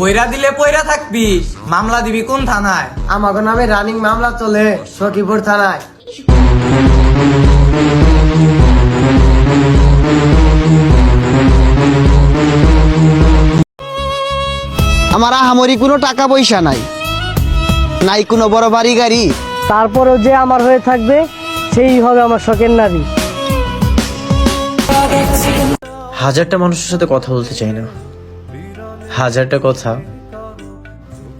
বইরা দিলে পয়রা থাকবি, মামলা দিবি কোন থানায়? আমাকে নামে রানিং মামলা চলে সখীপুর থানায়। আমার আহামরি কোনো টাকা পয়সা নাই, নাই কোনো বড় বাড়ি গাড়ি, তারপরেও যে আমার হয়ে থাকবে সেই হবে আমার শখের নারী। হাজারটা মানুষের সাথে কথা বলতে চাই না, হাজারটা কথা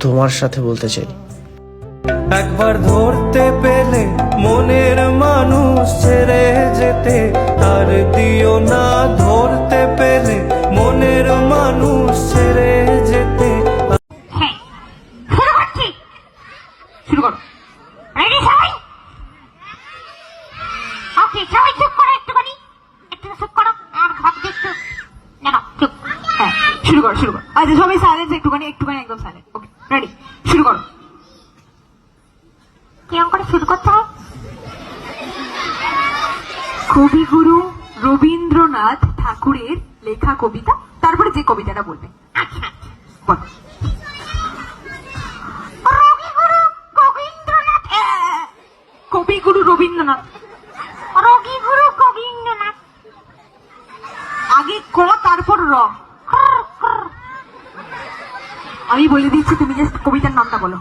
তোমার সাথে বলতে চাই। একবার ধরতে পেলে মনের মানুষ ছেড়ে যেতে, আর দিও না ধরতে পেলে মনের মানুষ ছেড়ে যেতে। শুরু করো। রেডি সবাই? ওকে, সবাই চুপ করো একটুখানি, একটু চুপ করো আর ভাবতে একটু না চুপ। হ্যাঁ, শুরু করো শুরু করো। আচ্ছা সবাই সাইলেন্স, একটুখানি একটুখানি একদম সাইলেন্ট। ওকে রেডি, শুরু করো। কেমন করে শুরু করতে হয়? কবিগুরু রবীন্দ্রনাথ ঠাকুরের লেখা কবিতা, তারপরে যে কবিতাটা বলবে। আচ্ছা বলো। কবিগুরু রবীন্দ্রনাথ, রবিগুরু রবীন্দ্রনাথ, আগে ক তারপর র। আমি বলে দিচ্ছি, তুমি জাস্ট কবিতার নামটা বলো।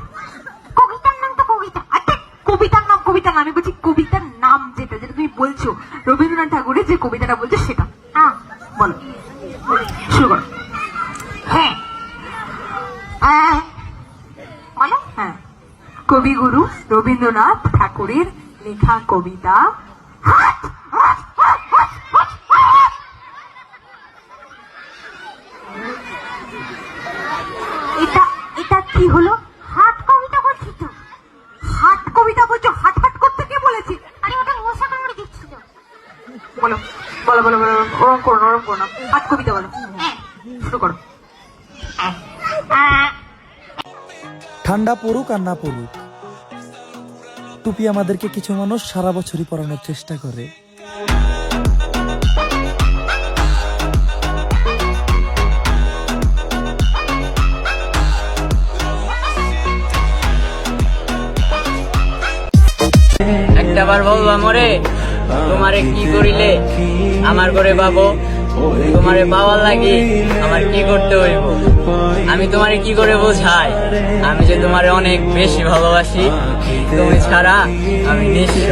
কবিতার নাম তো কবিতা, আচ্ছা কবিতার নাম কবিতার নাম, আমি বলছি কবিতার নাম যেটা যেটা তুমি বলছো, রবীন্দ্রনাথ ঠাকুরের যে কবিতাটা বলছো সেটা। হ্যাঁ বলো, শুরু করো। হ্যাঁ বলো। হ্যাঁ, কবিগুরু রবীন্দ্রনাথ ঠাকুরের লেখা কবিতা। এটা এটা কি হলো? হাট কবিতা বলছি তো, হাট কবিতা বলছো? হাট হাট করতে কে বলেছে? আরে ওটা মশা কামড়ে দিচ্ছিল। বলো বলো বলো বলো, ওরম করো ওরম করো না, হাট কবিতা বলো। শুরু করো। ঠান্ডা পড়ুক আর না পড়ুক, টুপি আমাদেরকে কিছু মানুষ সারা বছরই পরানোর চেষ্টা করে। একটাবার বলবা মরে, তোমারে কি করিলে আমার করে পাবো? তোমারে পাওয়ার লাগে আমার কি করতে হইব? আমি তোমারে কি করে বোঝাই আমি যে তোমারে অনেক বেশি ভালোবাসি, তুমি ছাড়া আমি নিঃস্ব।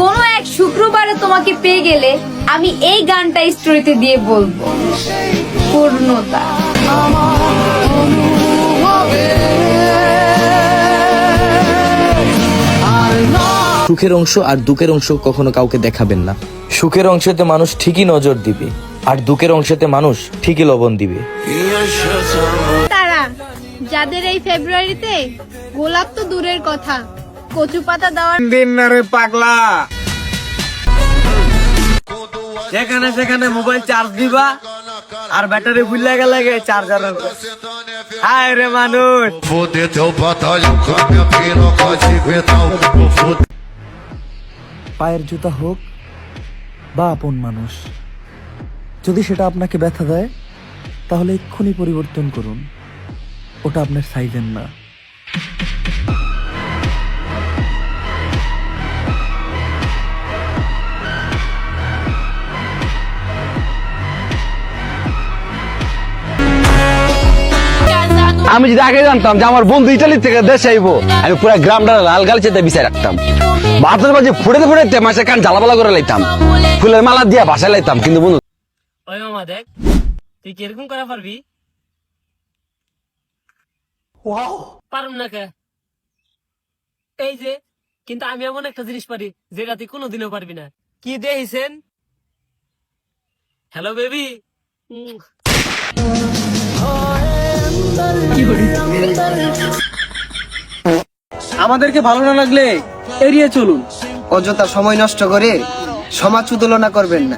কোনো এক শুক্রবারে তোমাকে পেয়ে গেলে আমি এই গানটা স্টোরিতে দিয়ে বলবো, পূর্ণতা। সুখের অংশ আর দুঃখের অংশ কখনো কাউকে দেখাবেন না। সুখের অংশতে মানুষ ঠিকই নজর দিবে, আর দুঃখের অংশতে মানুষ ঠিকই লবণ দিবে। তারা যাদের এই ফেব্রুয়ারিতে গোলাপ তো দূরের কথা, কচু পাতা দেওয়ার দিন না রে পাগলা, যেখানে সেখানে মোবাইল চার্জ দিবা আর ব্যাটারি ফুলে গেলে চার্জার। হায় রে মানুষ, পায়ের জুতা হোক বা আপন মানুষ, যদি সেটা আপনাকে ব্যথা দেয় তাহলে এক্ষুনি পরিবর্তন করুন, ওটা আপনার সাইজের না। আমি যদি আগে জানতাম যে আমার বন্ধু ইটালি থেকে দেশে আইবো, আমি পুরো গ্রামটা লাল গালিচাতে বিছাই রাখতাম, বাতের মাঝে ফুড়ে ফুড়ে মাসে কান জ্বালাপালা করে লাইতাম, ফুলের মালা দিয়া বাসায় লাইতাম। কিন্তু বন্ধু ওই মামা দেখ, তুই কিরকম করে পারবি? পারুম না কে? এই যে, কিন্তু আমি এমন একটা জিনিস পারি যেটা তুই কোনোদিনও পারবি না। কি দেখছেন? Hello baby. আমাদেরকে ভালো না লাগলে এড়িয়ে চলুন, অযথা সময় নষ্ট করে সমাজ তুলনা করবেন না।